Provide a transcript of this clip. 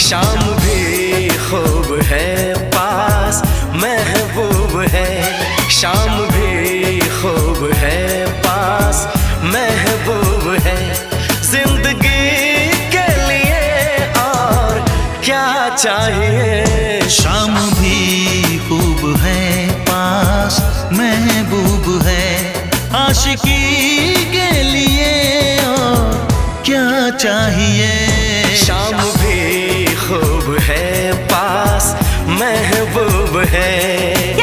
शाम भी खूब है पास महबूब है, शाम भी खूब है पास महबूब है। जिंदगी के लिए और क्या चाहिए। शाम भी खूब है पास महबूब है, आशिकी के लिए और क्या चाहिए। शाम भी खूब है पास महबूब है।